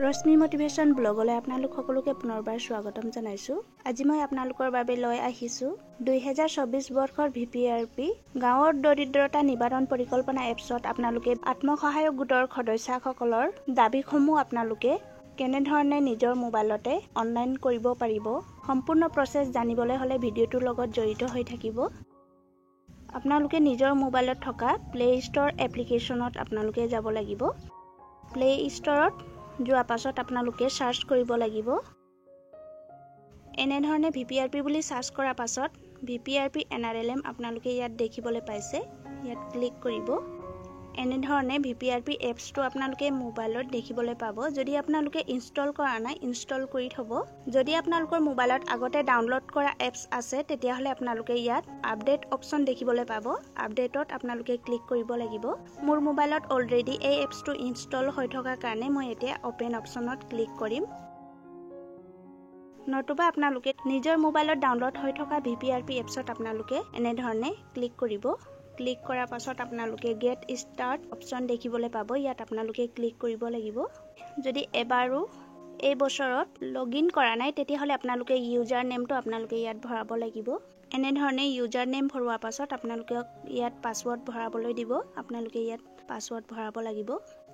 ৰশ্মি motivation ব্লগলৈ আপোনালোক সকলোকে পুনৰবাৰ স্বাগতম জনাইছো। আজি মই আপোনালোকৰ বাবে লৈ আহিছো 2024 বৰ্ষৰ VPRP গাঁৱৰ দৰিদ্ৰতা নিবাৰণ পৰিকল্পনা এপছত আপোনালোকে আত্মসহায়ক গোটৰ সদস্যসকলৰ দাবীসমূহ আপোনালোকে কেনেধৰণে নিজৰ মোবাইলতে অনলাইন কৰিব পাৰিব। সম্পূৰ্ণ প্ৰচেছ জানিবলৈ হ'লে ভিডিঅ'টোৰ লগত জড়িত হৈ থাকিব। আপোনালোকে নিজৰ মোবাইলত থকা প্লে ষ্ট'ৰ এপ্লিকেশ্যনত আপোনালোকে যাব লাগিব। প্লে ষ্ট'ৰত যোৱা পাছত আপোনালোকে সাৰ্চ কৰিব লাগিব। এনেধৰণে VPRP বুলি সাৰ্চ কৰাৰ পাছত VPRP NRLM আপোনালোকে ইয়াত দেখিবলৈ পাইছে। ইয়াত ক্লিক কৰিব। এনেধৰণে VPRP এপছটো আপোনালোকে মোবাইলত দেখিবলৈ পাব। যদি আপোনালোকে ইনষ্টল কৰা নাই ইনষ্টল কৰি থব। যদি আপোনালোকৰ মোবাইলত আগতে ডাউনলোড কৰা এপছ আছে তেতিয়াহ'লে আপোনালোকে ইয়াত আপডেট অপচন দেখিবলৈ পাব। আপডেটত আপোনালোকে ক্লিক কৰিব লাগিব। মোৰ মোবাইলত অলৰেডি এই এপছটো ইনষ্টল হৈ থকাৰ কাৰণে মই এতিয়া ওপেন অপচনত ক্লিক কৰিম। নতুবা আপোনালোকে নিজৰ মোবাইলত ডাউনলোড হৈ থকা VPRP এপছত আপোনালোকে এনেধৰণে ক্লিক কৰিব। ক্লিক কৰাৰ পাছত আপোনালোকে গেট ষ্টাৰ্ট অপচন দেখিবলৈ পাব। ইয়াত আপোনালোকে ক্লিক কৰিব লাগিব। যদি এবাৰো এই বছৰত লগইন কৰা নাই তেতিয়াহ'লে আপোনালোকে ইউজাৰ নেমটো আপোনালোকে ইয়াত ভৰাব লাগিব। এনেধৰণে ইউজাৰ নেম ভৰোৱাৰ পাছত আপোনালোকে ইয়াত পাছৱৰ্ড ভৰাবলৈ দিব। আপোনালোকে ইয়াত পাছৱৰ্ড ভৰাব লাগিব।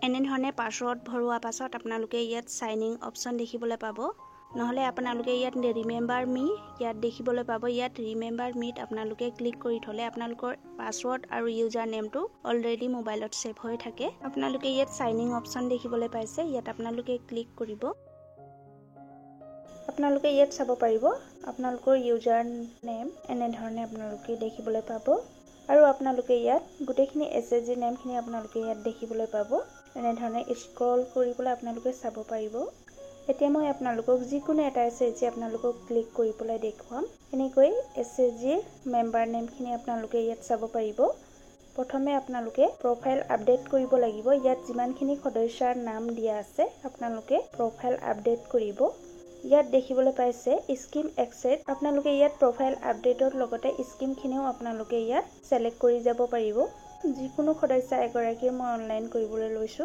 এনেধৰণে পাছৱৰ্ড ভৰোৱাৰ পাছত আপোনালোকে ইয়াত সাইন ইন অপচন দেখিবলৈ পাব। নহলে আপোনালোকে ইয়াত ৰিমেম্বাৰ মি ইয়াত দেখিবলৈ পাব। ইয়াত ৰিমেম্বাৰ মিত আপোনালোকে ক্লিক কৰি থলে আপোনালোকৰ পাছৱৰ্ড আৰু ইউজাৰ নেমটো অলৰেডি মোবাইলত সেভ হৈ থাকে। আপোনালোকে ইয়াত সাইন ইন অপচন দেখিবলৈ পাইছে। ইয়াত আপোনালোকে ক্লিক কৰিব। আপোনালোকে ইয়াত চাব পাৰিব আপোনালোকৰ ইউজাৰ নেম এনেধৰণে আপোনালোকে দেখিবলৈ পাব। আৰু আপোনালোকে ইয়াত গোটেইখিনি SSG নেমখিনি আপোনালোকে ইয়াত দেখিবলৈ পাব। এনেধৰণে স্ক্ৰল কৰিবলৈ আপোনালোকে চাব পাৰিব। এতিয়া মই আপোনালোকক যিকোনো এটা SSG আপোনালোকক ক্লিক কৰি পেলাই দেখুৱাম। এনেকৈ SSG মেম্বাৰ নেমখিনি আপোনালোকে ইয়াত চাব পাৰিব। প্ৰথমে আপোনালোকে প্ৰফাইল আপডেট কৰিব লাগিব। ইয়াত যিমানখিনি সদস্যৰ নাম দিয়া আছে আপোনালোকে প্ৰফাইল আপডেট কৰিব। ইয়াত দেখিবলৈ পাইছে স্কিম এক্সেট। আপোনালোকে ইয়াত প্ৰফাইল আপডেটৰ লগতে স্কিমখিনিও আপোনালোকে ইয়াত সিলেক্ট কৰি যাব পাৰিব। যিকোনো সদস্য এগৰাকীৰ মই অনলাইন কৰিবলৈ লৈছো।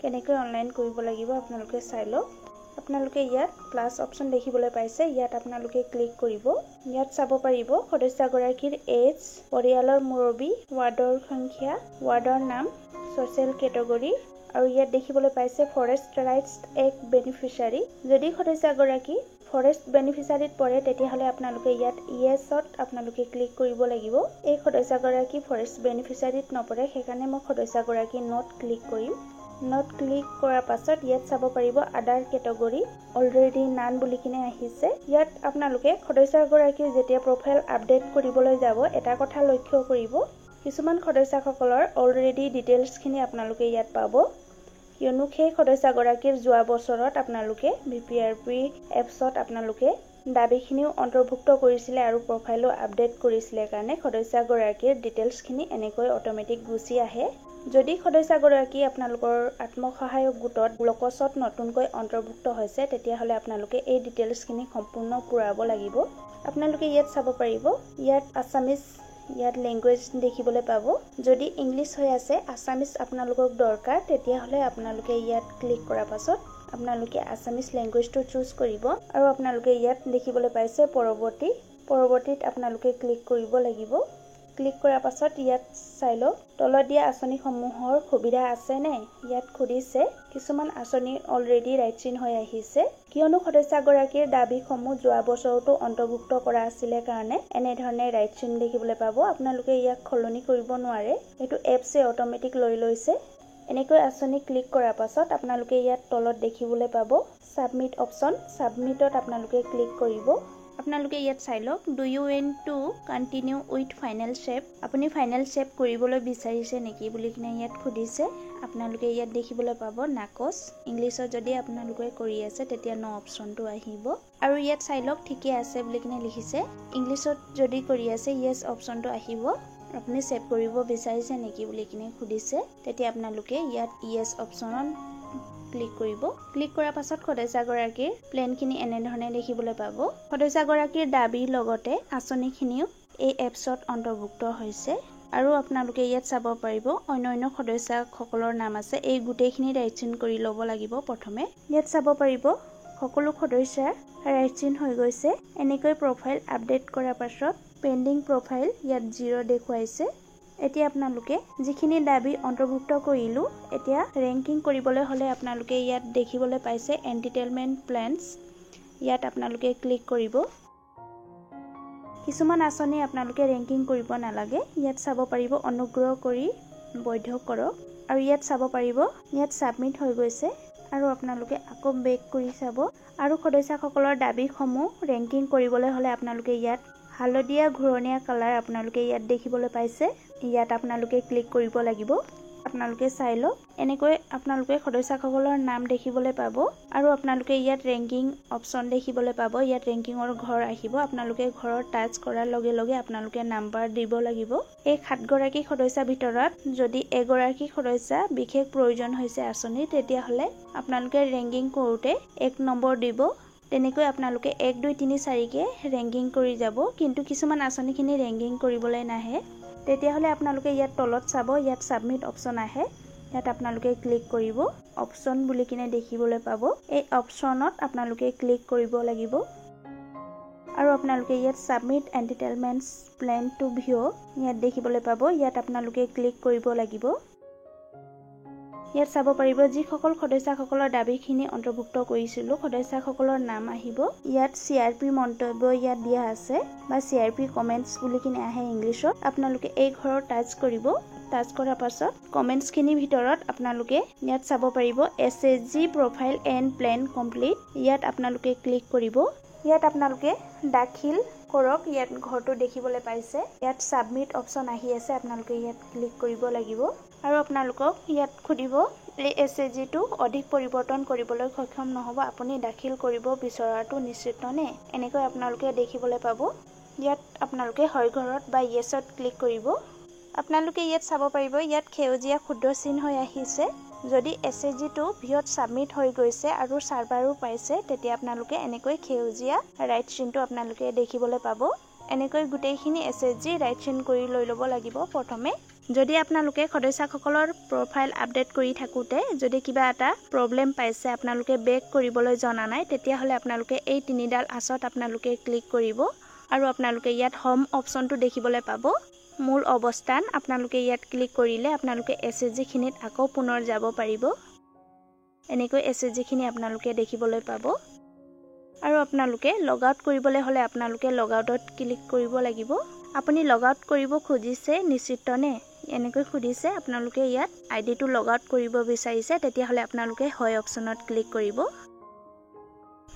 কেনেকৈ অনলাইন কৰিব লাগিব আপোনালোকে চাই লওক। আপোনালোকে ইয়াত প্লাস অপচন দেখিবলৈ পাইছে। ইয়াত আপোনালোকে ক্লিক কৰিব। ইয়াত চাব পাৰিব সদস্যগৰাকীৰ এজ, পৰিয়ালৰ মুৰব্বী, ৱাৰ্ডৰ সংখ্যা, ৱাৰ্ডৰ নাম, সোশ্যাল কেটেগৰী আৰু ইয়াত দেখিবলৈ পাইছে ফৰেষ্ট ৰাইটস এক্ট বেনিফিচিয়াৰী। যদি সদস্যগৰাকী ফৰেষ্ট বেনিফিচিয়াৰীত পৰে তেতিয়াহ'লে আপোনালোকে ইয়াত ইয়েছত আপোনালোকে ক্লিক কৰিব লাগিব। এই সদস্যগৰাকী ফৰেষ্ট বেনিফিচিয়াৰীত নপৰে সেইকাৰণে মই সদস্যগৰাকী নট ক্লিক কৰিম। নট ক্লিক কৰাৰ পাছত ইয়াত চাব পাৰিব আদাৰ কেটেগৰী অলৰেডি নান বুলি কিনে আহিছে। ইয়াত আপোনালোকে সদস্যগৰাকী যেতিয়া প্ৰফাইল আপডেট কৰিবলৈ যাব এটা কথা লক্ষ্য কৰিব। কিছুমান সদস্যসকলৰ অলৰেডি ডিটেইলছখিনি আপোনালোকে ইয়াত পাব। কিয়নো সেই সদস্যগৰাকীৰ যোৱা বছৰত আপোনালোকে VPRP এপছত আপোনালোকে দাবীখিনিও অন্তৰ্ভুক্ত কৰিছিলে আৰু প্ৰফাইলো আপডেট কৰিছিলে কাৰণে সদস্যগৰাকীৰ ডিটেইলছখিনি এনেকৈ অটোমেটিক গুচি আহে। যদি সদস্যগৰাকী আপোনালোকৰ আত্মসহায়ক গোটত ব্লকছত নতুনকৈ অন্তৰ্ভুক্ত হৈছে তেতিয়াহ'লে আপোনালোকে এই ডিটেইলছখিনি সম্পূৰ্ণ পূৰাব লাগিব। আপোনালোকে ইয়াত চাব পাৰিব ইয়াত আছামিজ ইয়াত লেংগুৱেজ দেখিবলৈ পাব। যদি ইংলিছ হৈ আছে আছামিজ আপোনালোকক দৰকাৰ তেতিয়াহ'লে আপোনালোকে ইয়াত ক্লিক কৰাৰ পাছত আপোনালোকে আছামিজ লেংগুৱেজটো চুজ কৰিব আৰু আপোনালোকে ইয়াত দেখিবলৈ পাইছে পৰৱৰ্তীত আপোনালোকে ক্লিক কৰিব লাগিব। ক্লিক কৰাৰ পাছত ইয়াত চাই লওক তলত দিয়া আঁচনিসমূহৰ সুবিধা আছে নে ইয়াত সুধিছে। কিছুমান আঁচনি অলৰেডি ৰাইটচিন হৈ আহিছে। কিয়নো সদস্যগৰাকীৰ দাবীসমূহ যোৱা বছৰতো অন্তৰ্ভুক্ত কৰা আছিলে কাৰণে এনেধৰণে ৰাইটচিন দেখিবলৈ পাব। আপোনালোকে ইয়াক সলনি কৰিব নোৱাৰে। এইটো এপছে অটোমেটিক লৈ লৈছে। এনেকৈ আঁচনি ক্লিক কৰাৰ পাছত আপোনালোকে ইয়াত তলত দেখিবলৈ পাব সাবমিট অপচন। সাবমিটত আপোনালোকে ক্লিক কৰিব। আপোনালোকে ইয়াত চাই লওক do you want to continue with final shape. আপুনি ফাইনেল শেপ কৰিবলৈ বিচাৰিছে নেকি বুলি কিনে ইয়াত সুধিছে। আপোনালোকে ইয়াত দেখিবলৈ পাব নাকচ। ইংলিছত যদি আপোনালোকে কৰি আছে তেতিয়া ন অপচনটো আহিব। আৰু ইয়াত চাই লওক ঠিকে আছে বুলি কিনে লিখিছে। ইংলিছত যদি কৰি আছে ইয়েছ অপচনটো আহিব। আপুনি সেভ কৰিব বিচাৰিছে নেকি বুলি কিনে সুধিছে তেতিয়া আপোনালোকে ইয়াত ইয়েছ অপচনত ক্লিক কৰিব। ক্লিক কৰাৰ পাছত সদস্যগৰাকীৰ প্লেনখিনি এনেধৰণে দেখিবলৈ পাব। সদস্যগৰাকীৰ দাবীৰ লগতে আঁচনিখিনিও এই এপছত অন্তৰ্ভুক্ত হৈছে। আৰু আপোনালোকে ইয়াত চাব পাৰিব অন্য সদস্যসকলৰ নাম আছে এই গুটেইখিনি ৰাইট চিন কৰি ল'ব লাগিব প্ৰথমে ইয়াত চাব পাৰিব সকলো সদস্যৰ ৰাইট চিন হৈ গৈছে এনেকৈ প্ৰফাইল আপডেট কৰাৰ পাছত পেন্ডিং প্ৰফাইল ইয়াত 0 দেখুৱাইছে এতিয়া আপোনালোকে যিখিনি দাবী অন্তৰ্ভুক্ত কৰিলো এতিয়া ৰেংকিং কৰিবলৈ হলে আপোনালোকে ইয়াত দেখিবলৈ পাইছে এন্টিটেলমেন্ট প্ল্যানছ ইয়াত আপোনালোকে ক্লিক কৰিব কিছুমান আঁচনি আপোনালোকে ৰেংকিং কৰিব নালাগে ইয়াত চাব পাৰিব অনুগ্ৰহ কৰি বৈধ কৰক আৰু ইয়াত চাব পাৰিব ইয়াত সাবমিট হৈ গৈছে আৰু আপোনালোকে আকৌ বেক কৰি চাব আৰু সদস্যসকলৰ দাবীসমূহ ৰেংকিং কৰিবলৈ হলে আপোনালোকে ইয়াত হালধীয়া ঘূৰণীয়া কালাৰ আপোনালোকে ইয়াত দেখিবলৈ পাইছে ইয়াত আপোনালোকে ক্লিক কৰিব লাগিব আপোনালোকে চাই লওক এনেকৈ আপোনালোকে সদস্যসকলৰ নাম দেখিবলৈ পাব আৰু আপোনালোকে ইয়াত ৰেংকিং অপচন দেখিবলৈ পাব ইয়াত ৰেংকিংৰ ঘৰ আহিব আপোনালোকে ঘৰৰ টাচ কৰাৰ লগে লগে আপোনালোকে নাম্বাৰ দিব লাগিব এই 7 গৰাকী সদস্যৰ ভিতৰত যদি এগৰাকী সদস্য বিশেষ প্ৰয়োজন হৈছে আঁচনি তেতিয়া হলে আপোনালোকে ৰেংকিং কৰোতে 1 নম্বৰ দিব তেনেকৈ আপোনালোকে 1 2 3 4 কে ৰেংকিং কৰি যাব কিন্তু কিছুমান আঁচনিখিনি ৰেংকিং কৰিবলৈ নাহে তেতিয়া হলে আপোনালোকে ইয়াত তলত চাব ইয়াত সাবমিট অপচন আহে ইয়াত আপোনালোকে ক্লিক কৰিব অপচন বুলি কিনে দেখিবলৈ পাব এই অপচনত আপোনালোকে ক্লিক কৰিব লাগিব আৰু আপোনালোকে ইয়াত সাবমিট এন্টিটেলমেন্টছ প্ল্যান টু ভিউ ইয়াত দেখিবলৈ পাব ইয়াত আপোনালোকে ক্লিক কৰিব লাগিব ইয়াত চাব পাৰিব যিসকল সদস্যসকলৰ দাবীখিনি অন্তৰ্ভুক্ত কৰিছিল সদস্যসকলৰ নাম আহিব ইয়াত সিআৰপি মন্তব্য ইয়াত দিয়া আছে বা সিআৰপি কমেন্টছ বুলি কিনে আহে ইংলিছত আপোনালোকে এই ঘৰৰ টাচ কৰিব টাচ কৰাৰ পাছত কমেন্টছখিনিৰ ভিতৰত আপোনালোকে ইয়াত চাব পাৰিব SSG profile and plan complete ইয়াত আপোনালোকে ক্লিক কৰিব ইয়াত আপোনালোকে দাখিল কৰক ইয়াত ঘৰটো দেখিবলৈ পাইছে ইয়াত সাবমিট অপচন আহি আছে আপোনালোকে ইয়াত ক্লিক কৰিব লাগিব আৰু আপোনালোকক ইয়াত খুদিব এই এছএছজি টো অধিক পৰিৱৰ্তন কৰিবলৈ সক্ষম নহব আপুনি দাখিল কৰিব বিচৰাটো নিশ্চিত নে এনেকৈ আপোনালোকে দেখিবলৈ পাব ইয়াত আপোনালোকে হয় ঘৰত বা ইয়েছত ক্লিক কৰিব আপোনালোকে ইয়াত চাব পাৰিব ইয়াত খেউজীয়া ক্ষুদ্ৰ চিন হৈ আহিছে যদি এছএছজি টো ভিউত সাবমিট হৈ গৈছে আৰু সাৰ্ভাৰো পাইছে তেতিয়া আপোনালোকে এনেকৈ খেউজীয়া ৰাইট চিনটো আপোনালোকে দেখিবলৈ পাব এনেকৈ গুটেইখিনি এছএছজি ৰাইট চিন কৰি লৈ ল'ব লাগিব প্ৰথমে যদি আপোনালোকে সদস্যসকলৰ প্ৰফাইল আপডেট কৰি থাকোতে যদি কিবা এটা প্ৰবলেম পাইছে আপোনালোকে বেক কৰিবলৈ জনা নাই তেতিয়া হলে আপোনালোকে এই তিনিডাল আঁচত আপোনালোকে ক্লিক কৰিব আৰু আপোনালোকে ইয়াত হোম অপচনটো দেখিবলৈ পাব মূল অৱস্থান আপোনালোকে ইয়াত ক্লিক কৰিলে আপোনালোকে এছএছজি খিনিত আকৌ পুনৰ যাব পাৰিব এনেকৈ এছএছজি খিনি আপোনালোকে দেখিবলৈ পাব আৰু আপোনালোকে লগ আউট কৰিবলৈ হলে আপোনালোকে লগ আউটত ক্লিক কৰিব লাগিব আপুনি লগ আউট কৰিব খুজিছে নিশ্চিত নে এনেকৈ খুদিছে আপোনালোকে ইয়াত আইডিটো লগ আউট কৰিব বিচাৰিছে তেতিয়া হলে আপোনালোকে হয় অপচনত ক্লিক কৰিব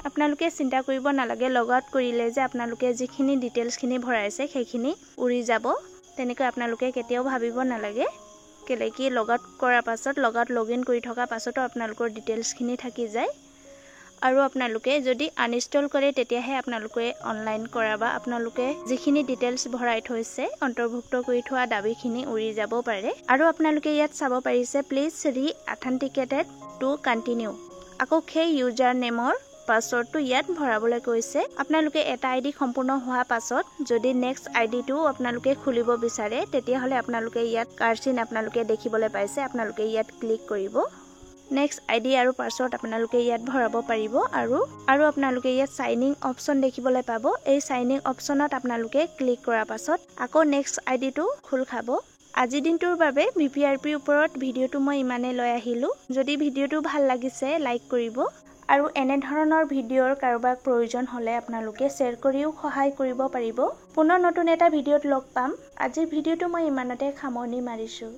আপোনালোকে চিন্তা কৰিব নালাগে লগ আউট কৰিলে যে আপোনালোকে যিখিনি ডিটেইলছখিনি ভৰাইছে সেইখিনি উৰি যাব তেনেকৈ আপোনালোকে কেতিয়াও ভাবিব নালাগে কেলে কি লগ আউট কৰাৰ পাছত লগ আউট লগইন কৰি থকা পাছতো আপোনালোকৰ ডিটেইলছখিনি থাকি যায় আৰু আপোনালোকে যদি আনইনষ্টল কৰে তেতিয়াহে আপোনালোকে অনলাইন কৰাবা আপোনালোকে যিখিনি ডিটেইলছ ভৰাই থৈছে অন্তৰ্ভুক্ত কৰি থোৱা দাবীখিনি উৰি যাব পাৰে আৰু আপোনালোকে ইয়াত চাব পাৰিছে প্লিজ ৰি অথেন্টিকেটেড টু কন্টিনিউ আকৌ সেই ইউজাৰ নেমৰ পাছৱৰ্ডটো ইয়াত ভৰাবলৈ কৈছে আপোনালোকে এটা আইডি সম্পূৰ্ণ হোৱা পাছত যদি নেক্সট আইডিটো আপোনালোকে খুলিব বিচাৰে তেতিয়া হলে আপোনালোকে ইয়াত কাৰ্চিন আপোনালোকে দেখিবলৈ পাইছে আপোনালোকে ইয়াত ক্লিক কৰিব নেক্সট আইডি আৰু পাছৱৰ্ড আপোনালোকে ইয়াত ভৰাব পাৰিব আৰু আপোনালোকে ইয়াত সাইনিং অপচন দেখিবলৈ পাব এই সাইনিং অপচনত আপোনালোকে ক্লিক কৰাৰ পাছত আকৌ নেক্সট আইডিটো খোল খাব আজি দিনটোৰ বাবে ভিপিআৰপিৰ ওপৰত ভিডিওটো মই ইমানে লৈ আহিলো যদি ভিডিওটো ভাল লাগিছে লাইক কৰিব আৰু এনে ধৰণৰ ভিডিওৰ কাৰোবাক প্ৰয়োজন হলে আপোনালোকে শেয়াৰ কৰিও সহায় কৰিব পাৰিব পুনৰ নতুন এটা ভিডিওত লগ পাম আজিৰ ভিডিওটো মই ইমানতে সামৰণি মাৰিছো